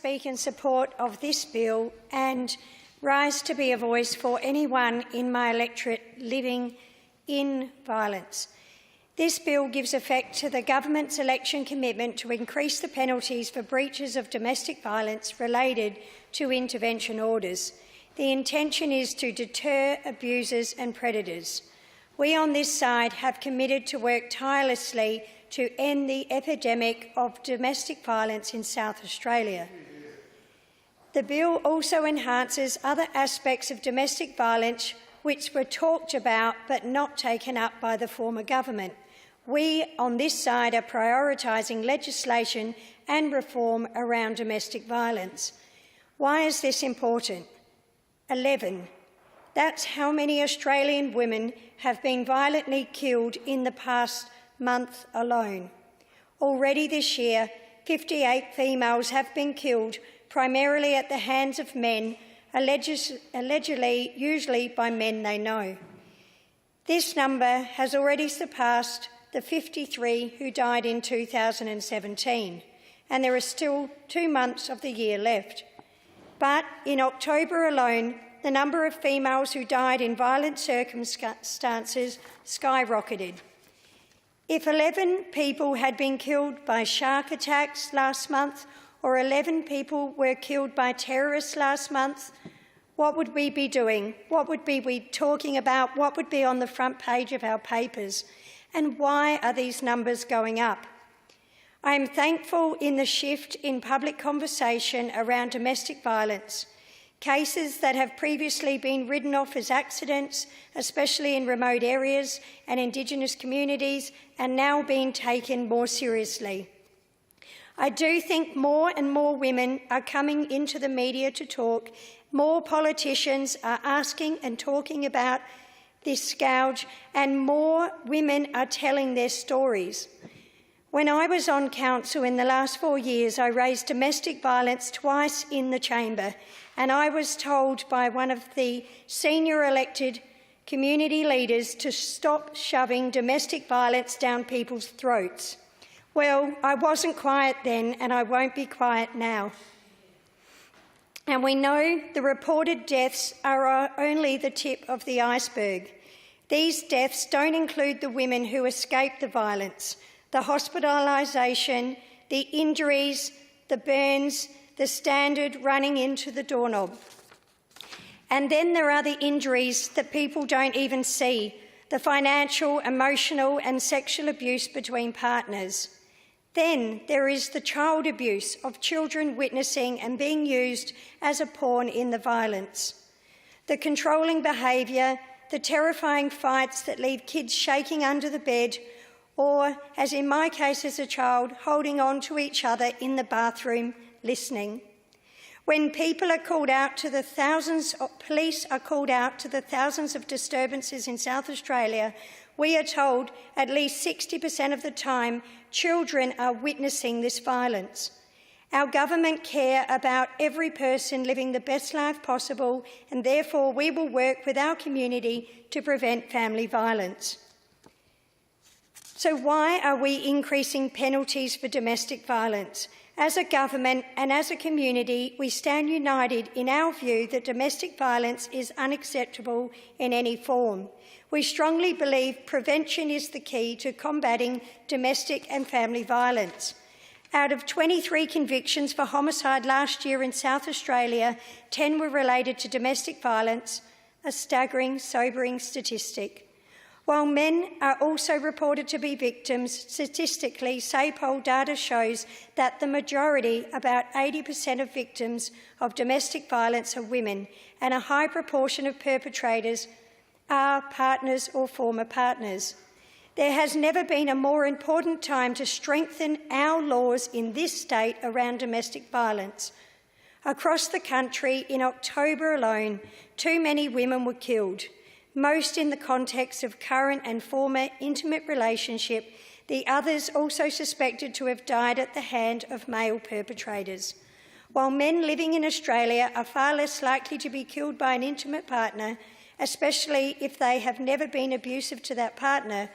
speak in support of this bill and rise to be a voice for anyone in my electorate living in violence. This bill gives effect to the government's election commitment to increase the penalties for breaches of domestic violence related to intervention orders. The intention is to deter abusers and predators. We on this side have committed to work tirelessly to end the epidemic of domestic violence in South Australia. The bill also enhances other aspects of domestic violence which were talked about but not taken up by the former government. We on this side are prioritising legislation and reform around domestic violence. Why is this important? 11. That's how many Australian women have been violently killed in the past month alone. Already this year, 58 females have been killed, primarily at the hands of men, allegedly usually by men they know. This number has already surpassed the 53 who died in 2017, and there are still 2 months of the year left. But in October alone, the number of females who died in violent circumstances skyrocketed. If 11 people had been killed by shark attacks last month, or 11 people were killed by terrorists last month, what would we be doing? What would we be talking about? What would be on the front page of our papers? And why are these numbers going up? I am thankful in the shift in public conversation around domestic violence. Cases that have previously been written off as accidents, especially in remote areas and Indigenous communities, are now being taken more seriously. I do think more and more women are coming into the media to talk. More politicians are asking and talking about this scourge, and more women are telling their stories. When I was on council in the last 4 years, I raised domestic violence twice in the chamber, and I was told by one of the senior elected community leaders to stop shoving domestic violence down people's throats. Well, I wasn't quiet then, and I won't be quiet now. And we know the reported deaths are only the tip of the iceberg. These deaths don't include the women who escaped the violence, the hospitalisation, the injuries, the burns, the standard running into the doorknob. And then there are the injuries that people don't even see, the financial, emotional and sexual abuse between partners. Then there is the child abuse of children witnessing and being used as a pawn in the violence. The controlling behaviour, the terrifying fights that leave kids shaking under the bed, or, as in my case as a child, holding on to each other in the bathroom, listening. When people are called out to the thousands, police are called out to the thousands of disturbances in South Australia, we are told at least 60% of the time children are witnessing this violence. Our government care about every person living the best life possible, and therefore we will work with our community to prevent family violence. So why are we increasing penalties for domestic violence? As a government and as a community, we stand united in our view that domestic violence is unacceptable in any form. We strongly believe prevention is the key to combating domestic and family violence. Out of 23 convictions for homicide last year in South Australia, 10 were related to domestic violence, a staggering, sobering statistic. While men are also reported to be victims, statistically, SAPOL data shows that the majority, about 80% of victims of domestic violence, are women, and a high proportion of perpetrators are partners or former partners. There has never been a more important time to strengthen our laws in this state around domestic violence. Across the country, in October alone, too many women were killed, most in the context of current and former intimate relationship, the others also suspected to have died at the hand of male perpetrators. While men living in Australia are far less likely to be killed by an intimate partner, especially if they have never been abusive to that partner,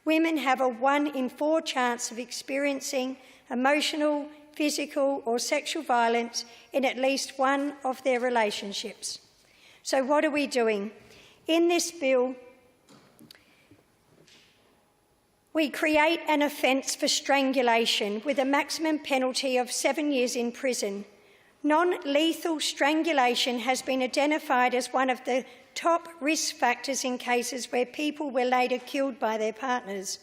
women have a 1 in 4 chance of experiencing emotional, physical or sexual violence in at least one of their relationships. So what are we doing? In this bill, we create an offence for strangulation with a maximum penalty of 7 years in prison. Non-lethal strangulation has been identified as one of the top risk factors in cases where people were later killed by their partners.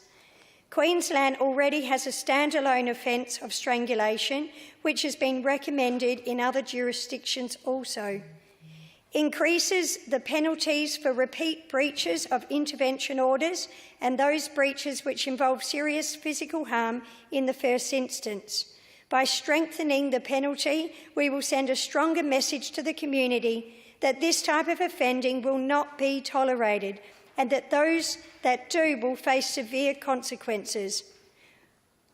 Queensland already has a standalone offence of strangulation, which has been recommended in other jurisdictions also. Increases the penalties for repeat breaches of intervention orders and those breaches which involve serious physical harm in the first instance. By strengthening the penalty, we will send a stronger message to the community that this type of offending will not be tolerated and that those that do will face severe consequences.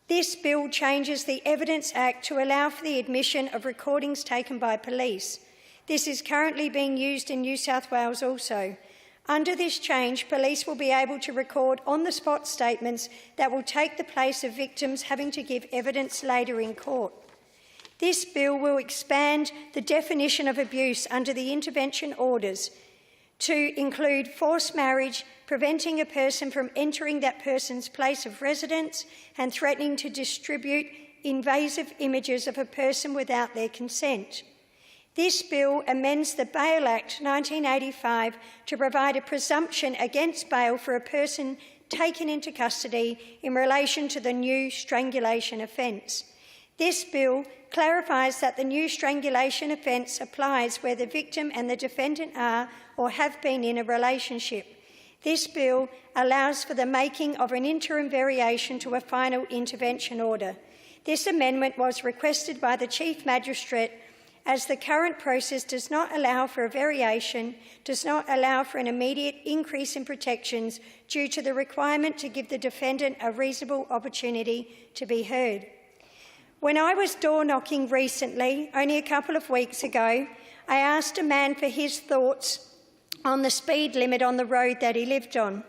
This bill changes the Evidence Act to allow for the admission of recordings taken by police. This is currently being used in New South Wales also. Under this change, police will be able to record on-the-spot statements that will take the place of victims having to give evidence later in court. This bill will expand the definition of abuse under the intervention orders to include forced marriage, preventing a person from entering that person's place of residence, and threatening to distribute invasive images of a person without their consent. This bill amends the Bail Act 1985 to provide a presumption against bail for a person taken into custody in relation to the new strangulation offence. This bill clarifies that the new strangulation offence applies where the victim and the defendant are or have been in a relationship. This bill allows for the making of an interim variation to a final intervention order. This amendment was requested by the Chief Magistrate as the current process does not allow for a variation, does not allow for an immediate increase in protections due to the requirement to give the defendant a reasonable opportunity to be heard. When I was door-knocking recently, only a couple of weeks ago, I asked a man for his thoughts on the speed limit on the road that he lived on.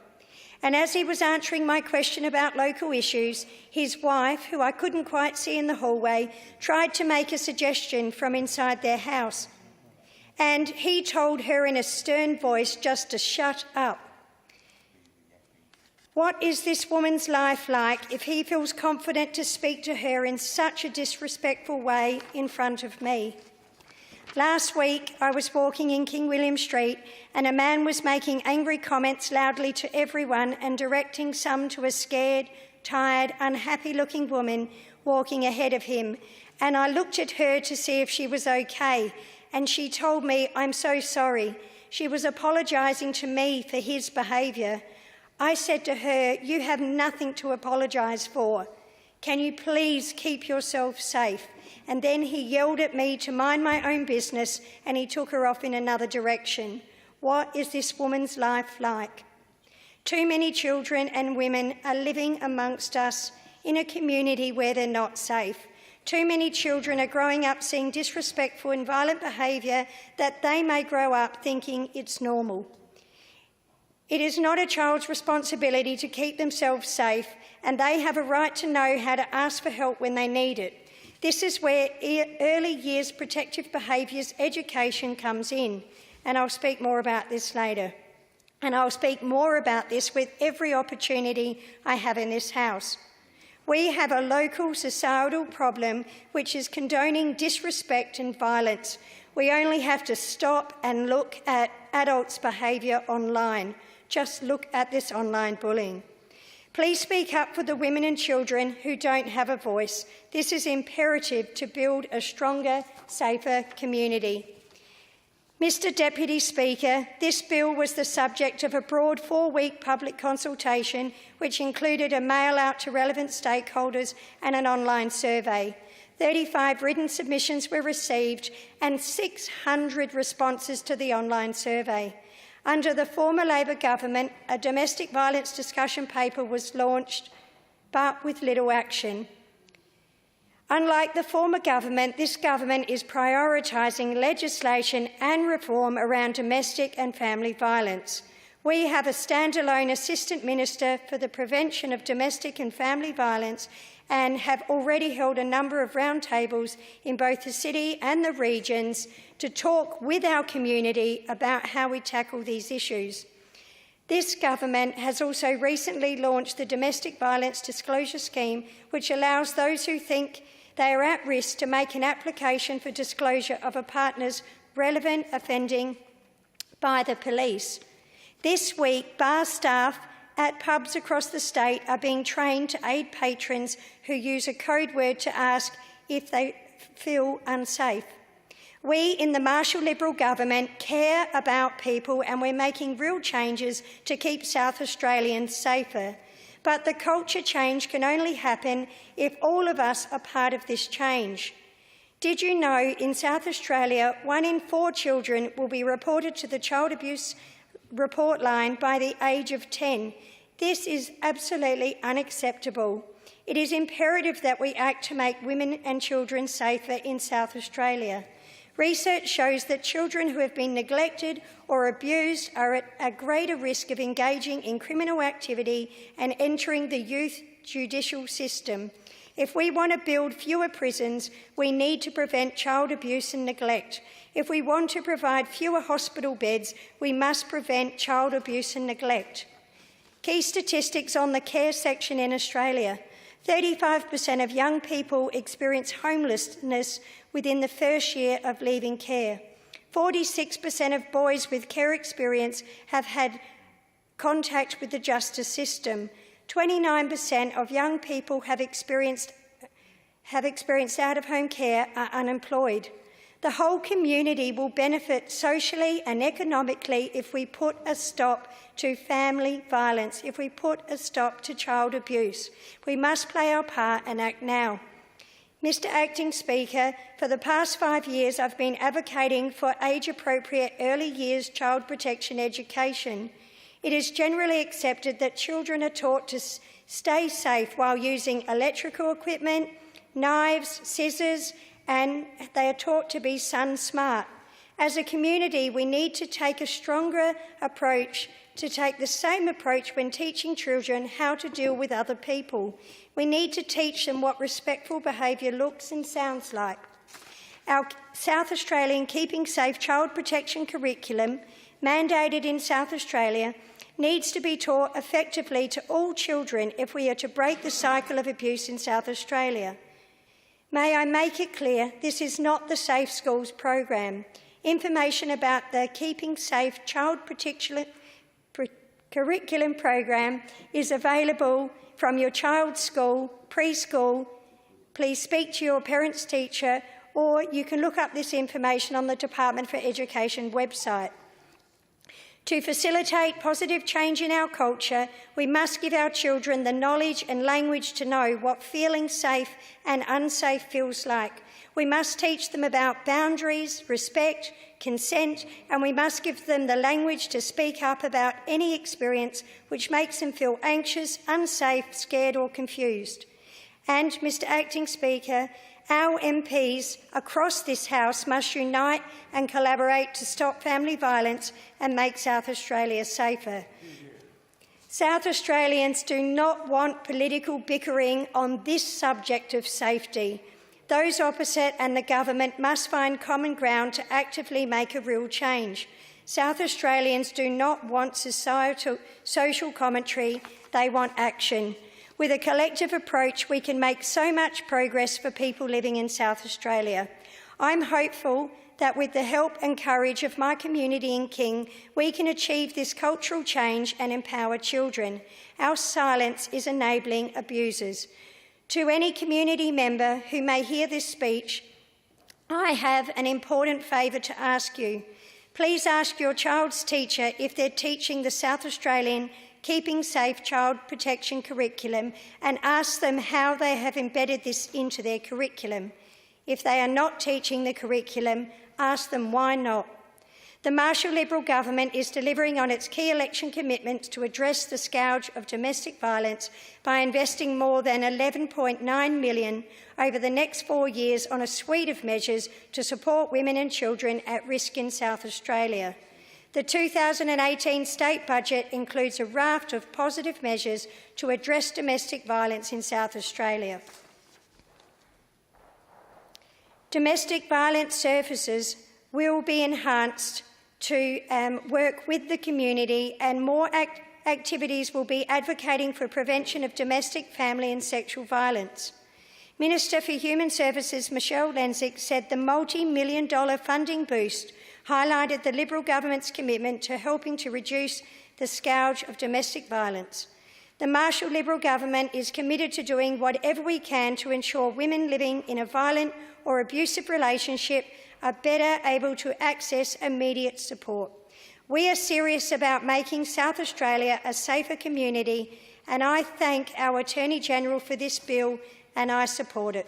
And as he was answering my question about local issues, his wife, who I couldn't quite see in the hallway, tried to make a suggestion from inside their house. And he told her in a stern voice just to shut up. What is this woman's life like if he feels confident to speak to her in such a disrespectful way in front of me? Last week, I was walking in King William Street and a man was making angry comments loudly to everyone and directing some to a scared, tired, unhappy-looking woman walking ahead of him. And I looked at her to see if she was okay, and she told me, "I'm so sorry." She was apologising to me for his behaviour. I said to her, "You have nothing to apologise for. Can you please keep yourself safe?" And then he yelled at me to mind my own business and he took her off in another direction. What is this woman's life like? Too many children and women are living amongst us in a community where they're not safe. Too many children are growing up seeing disrespectful and violent behaviour that they may grow up thinking it's normal. It is not a child's responsibility to keep themselves safe, and they have a right to know how to ask for help when they need it. This is where early years protective behaviours education comes in, and I'll speak more about this later. And I'll speak more about this with every opportunity I have in this House. We have a local societal problem which is condoning disrespect and violence. We only have to stop and look at adults' behaviour online. Just look at this online bullying. Please speak up for the women and children who don't have a voice. This is imperative to build a stronger, safer community. Mr Deputy Speaker, this bill was the subject of a broad 4-week public consultation which included a mail out to relevant stakeholders and an online survey. 35 written submissions were received and 600 responses to the online survey. Under the former Labor government, a domestic violence discussion paper was launched, but with little action. Unlike the former government, this government is prioritising legislation and reform around domestic and family violence. We have a standalone Assistant Minister for the Prevention of Domestic and Family Violence, and have already held a number of roundtables in both the city and the regions to talk with our community about how we tackle these issues. This government has also recently launched the Domestic Violence Disclosure Scheme, which allows those who think they are at risk to make an application for disclosure of a partner's relevant offending by the police. This week, bar staff at pubs across the state are being trained to aid patrons who use a code word to ask if they feel unsafe. We in the Marshall Liberal government care about people, and we're making real changes to keep South Australians safer. But the culture change can only happen if all of us are part of this change. Did you know in South Australia, 1 in 4 children will be reported to the Child Abuse Report line by the age of 10? This is absolutely unacceptable. It is imperative that we act to make women and children safer in South Australia. Research shows that children who have been neglected or abused are at a greater risk of engaging in criminal activity and entering the youth judicial system. If we want to build fewer prisons, we need to prevent child abuse and neglect. If we want to provide fewer hospital beds, we must prevent child abuse and neglect. Key statistics on the care section in Australia. 35% of young people experience homelessness within the first year of leaving care. 46% of boys with care experience have had contact with the justice system. 29% of young people have experienced out-of-home care are unemployed. The whole community will benefit socially and economically if we put a stop to family violence, if we put a stop to child abuse. We must play our part and act now. Mr Acting Speaker, for the past 5 years I've been advocating for age-appropriate early years child protection education. It is generally accepted that children are taught to stay safe while using electrical equipment, knives, scissors, and they are taught to be sun smart. As a community, we need to take a stronger approach, to take the same approach when teaching children how to deal with other people. We need to teach them what respectful behaviour looks and sounds like. Our South Australian Keeping Safe Child Protection curriculum, mandated in South Australia, needs to be taught effectively to all children if we are to break the cycle of abuse in South Australia. May I make it clear, this is not the Safe Schools program. Information about the Keeping Safe Child Protection curriculum program is available from your child's school, preschool. Please speak to your parent's teacher, or you can look up this information on the Department for Education website. To facilitate positive change in our culture, we must give our children the knowledge and language to know what feeling safe and unsafe feels like. We must teach them about boundaries, respect, consent, and we must give them the language to speak up about any experience which makes them feel anxious, unsafe, scared or confused. And, Mr Acting Speaker, our MPs across this House must unite and collaborate to stop family violence and make South Australia safer. South Australians do not want political bickering on this subject of safety. Those opposite and the government must find common ground to actively make a real change. South Australians do not want social commentary, they want action. With a collective approach, we can make so much progress for people living in South Australia. I'm hopeful that with the help and courage of my community in King, we can achieve this cultural change and empower children. Our silence is enabling abusers. To any community member who may hear this speech, I have an important favour to ask you. Please ask your child's teacher if they're teaching the South Australian Keeping Safe Child Protection curriculum and ask them how they have embedded this into their curriculum. If they are not teaching the curriculum, ask them why not. The Marshall Liberal government is delivering on its key election commitments to address the scourge of domestic violence by investing more than $11.9 million over the next 4 years on a suite of measures to support women and children at risk in South Australia. The 2018 state budget includes a raft of positive measures to address domestic violence in South Australia. Domestic violence services will be enhanced to work with the community, and more activities will be advocating for prevention of domestic, family and sexual violence. Minister for Human Services Michelle Lenzick said the multi-million-dollar funding boost highlighted the Liberal government's commitment to helping to reduce the scourge of domestic violence. The Marshall Liberal government is committed to doing whatever we can to ensure women living in a violent or abusive relationship are better able to access immediate support. We are serious about making South Australia a safer community, and I thank our Attorney-General for this bill and I support it.